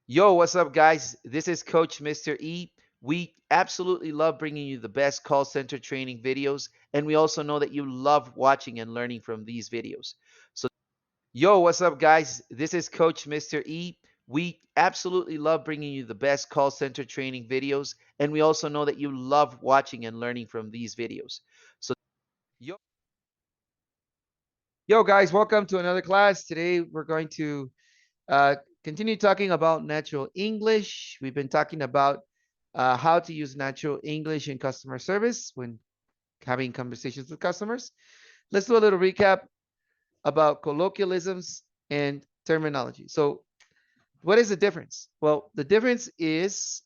Yo, what's up, guys? This is Coach Mr. E. We absolutely love bringing you the best call center training videos, and we also know that you love watching and learning from these videos. So, yo, what's up, guys? This is Coach Mr. E. We absolutely love bringing you the best call center training videos, and we also know that you love watching and learning from these videos. So, yo, yo, guys, welcome to another class. Today, we're going to uh, continue talking about natural English. We've been talking about how to use natural English in customer service when having conversations with customers. Let's do a little recap about colloquialisms and terminology. So, what is the difference? Well, the difference is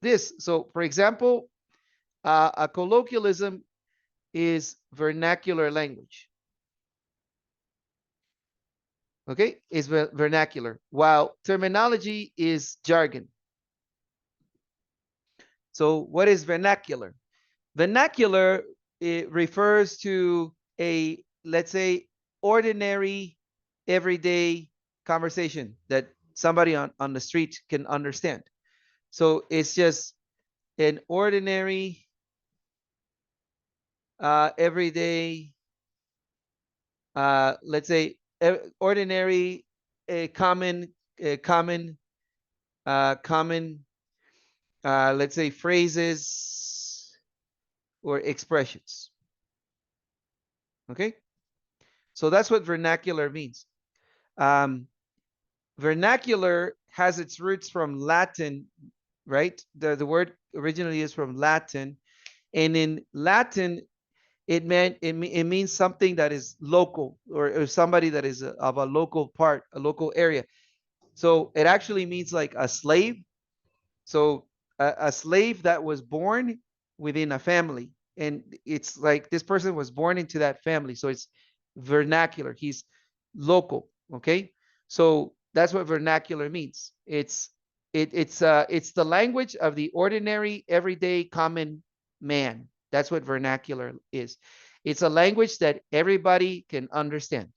this. So, for example, a colloquialism is vernacular language. Okay, is vernacular, while terminology is jargon. So, what is vernacular? Vernacular, it refers to a, let's say, ordinary, everyday conversation that somebody on the street can understand. So it's just an ordinary, everyday, let's say, ordinary, a common, common, let's say, phrases or expressions. Okay, so that's what vernacular means. Um, Vernacular has its roots from Latin, right? The word originally is from Latin, and in Latin, it means something that is local, or somebody that is of a local part, a local area. So it actually means like a slave. So a slave that was born within a family, and it's like this person was born into that family. So it's vernacular. He's local. Okay, so that's what vernacular means. It's the language of the ordinary, everyday, common man. That's what vernacular is. It's a language that everybody can understand.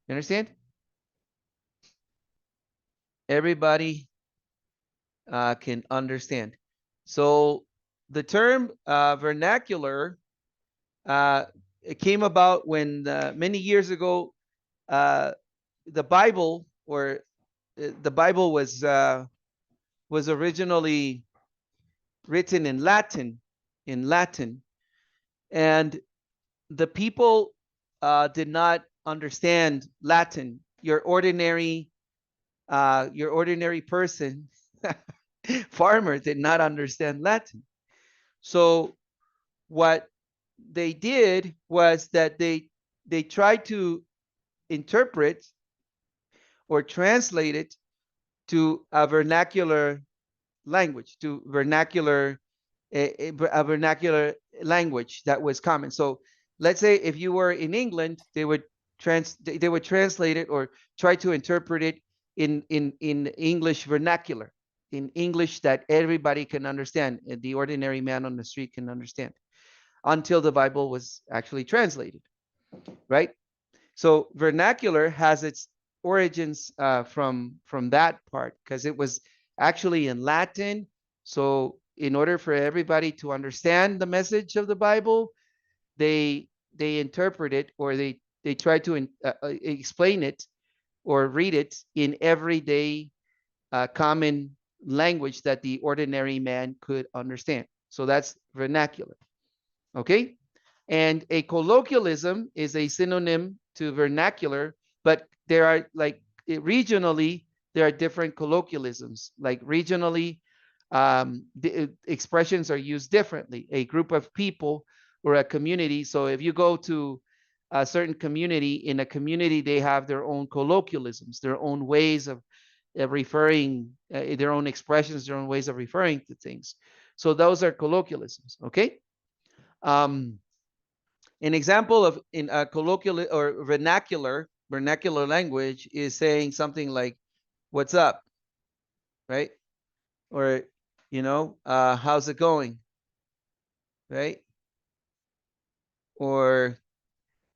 You understand? Everybody can understand. So the term vernacular, it came about when many years ago, uh, the Bible, or the Bible was originally written in Latin, and the people did not understand Latin. Your ordinary person, farmer, did not understand Latin. So what they did was that they tried to interpret or translate it to a vernacular language, to a vernacular language that was common. So let's say if you were in England, they would translate it or try to interpret it in English vernacular, in English that everybody can understand, the ordinary man on the street can understand, until the Bible was actually translated, right? So vernacular has its origins from that part, because it was actually in Latin. So in order for everybody to understand the message of the Bible, they they interpret it, or they try to explain it or read it in everyday common language that the ordinary man could understand. So that's vernacular. Okay. And a colloquialism is a synonym to vernacular, but there are like regionally, there are different colloquialisms. Like regionally, the expressions are used differently. A group of people or a community. So if you go to a certain community, in a community, they have their own colloquialisms, their own ways of referring, their own expressions, their own ways of referring to things. So those are colloquialisms. Okay. Um, an example of in a colloquial or vernacular language is saying something like, "What's up?" Right? Or, how's it going? Right? Or,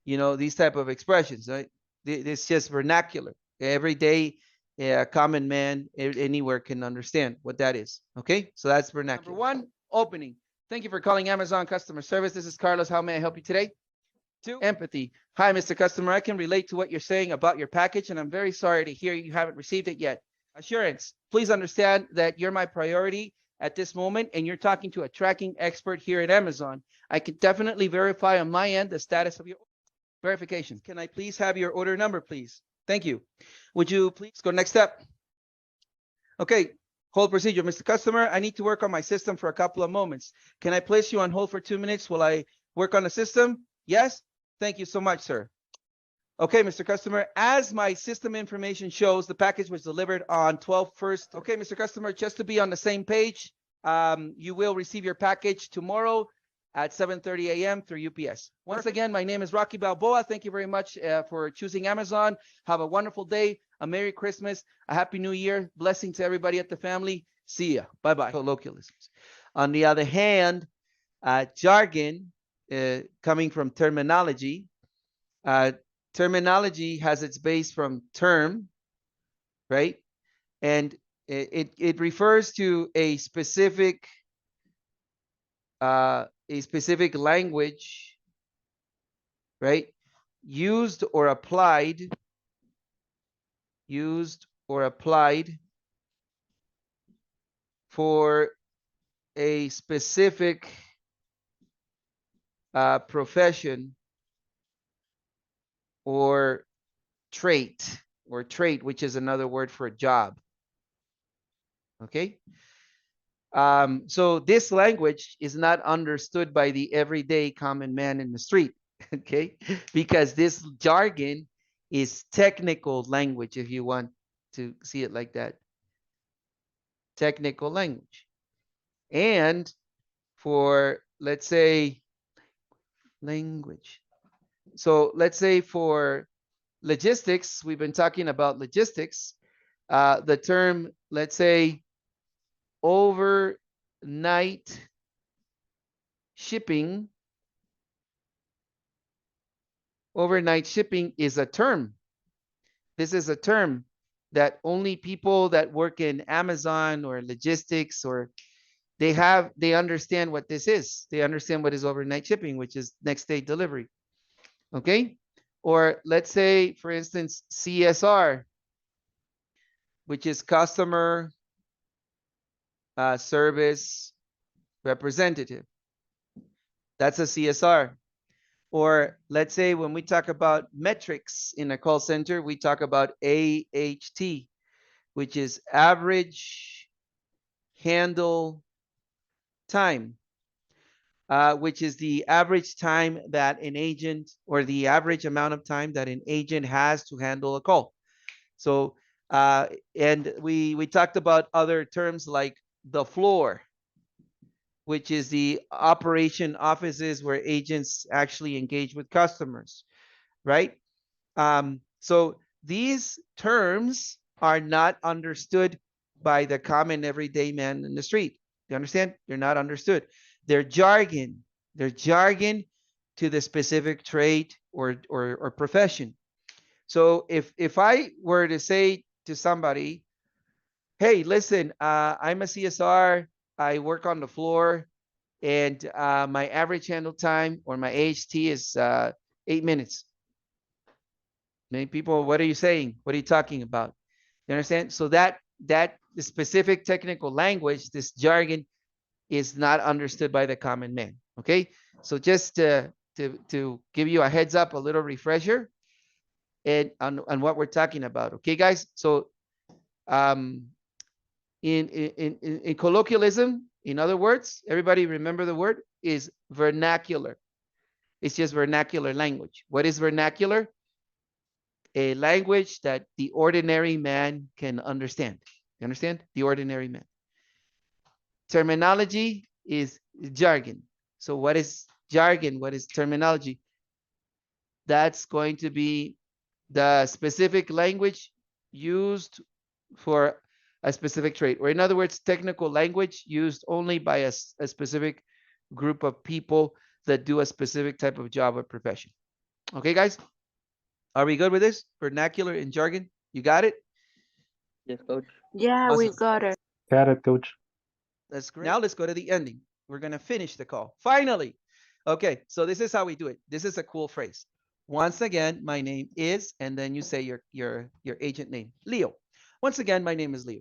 these type of expressions. Right? It's just vernacular. Every day, a common man anywhere can understand what that is. Okay, so that's vernacular. Number one, opening. Thank you for calling Amazon customer service. This is Carlos. How may I help you today? Two, empathy. Hi, Mr. Customer. I can relate to what you're saying about your package, and I'm very sorry to hear you haven't received it yet. Assurance. Please understand that you're my priority at this moment, and you're talking to a tracking expert here at Amazon. I can definitely verify on my end the status of your verification. Can I please have your order number, please? Thank you. Would you please go next step? Okay, hold procedure. Mr. Customer, I need to work on my system for a couple of moments. Can I place you on hold for 2 minutes while I work on the system? Yes? Thank you so much, sir. Okay, Mr. Customer, as my system information shows, the package was delivered on 12/1. Okay, Mr. Customer, just to be on the same page, you will receive your package tomorrow at 7:30 a.m. through UPS. Once again, my name is Rocky Balboa. Thank you very much for choosing Amazon. Have a wonderful day, a Merry Christmas, a Happy New Year. Blessing to everybody at the family. See ya. Bye-bye. Colloquialisms. On the other hand, jargon, coming from terminology, terminology has its base from term, right? And it refers to a specific language, right? Used or applied for a specific profession or trait, which is another word for job. Okay. So this language is not understood by the everyday common man in the street, okay? Because this jargon is technical language, if you want to see it like that. Technical language. And for, let's say, language. So let's say for logistics, we've been talking about logistics. The term, let's say, overnight shipping. Overnight shipping is a term. This is a term that only people that work in Amazon or logistics or they understand what this is. They understand what is overnight shipping, which is next day delivery. Okay? Or let's say, for instance, CSR, which is customer service representative. That's a CSR. Or let's say when we talk about metrics in a call center, we talk about AHT, which is average handle time, which is the average time that an agent, or the average amount of time that an agent has to handle a call. So, and we talked about other terms like the floor, which is the operation offices where agents actually engage with customers, right? So these terms are not understood by the common everyday man in the street. You understand? They're not understood. They're jargon. They're jargon to the specific trade or profession. So if I were to say to somebody, hey, listen, I'm a CSR, I work on the floor, and my average handle time or my AHT is 8 minutes. Many people, what are you saying? What are you talking about? You understand? So that the specific technical language, this jargon, is not understood by the common man. Okay, so just to give you a heads up, a little refresher, and on what we're talking about. Okay, guys. So in colloquialism, in other words, everybody remember the word is vernacular. It's just vernacular language. What is vernacular? A language that the ordinary man can understand. You understand? The ordinary man. Terminology is jargon. So what is jargon? What is terminology? That's going to be the specific language used for a specific trait, or in other words, technical language used only by a specific group of people that do a specific type of job or profession. Okay, guys? Are we good with this? Vernacular and jargon? You got it? Yes, coach. Yeah, we Awesome. got it. Got it, coach. That's great. Now let's go to the ending. We're going to finish the call. Finally. Okay, so this is how we do it. This is a cool phrase. Once again, my name is, and then you say your agent name, Leo. Once again, my name is Leo.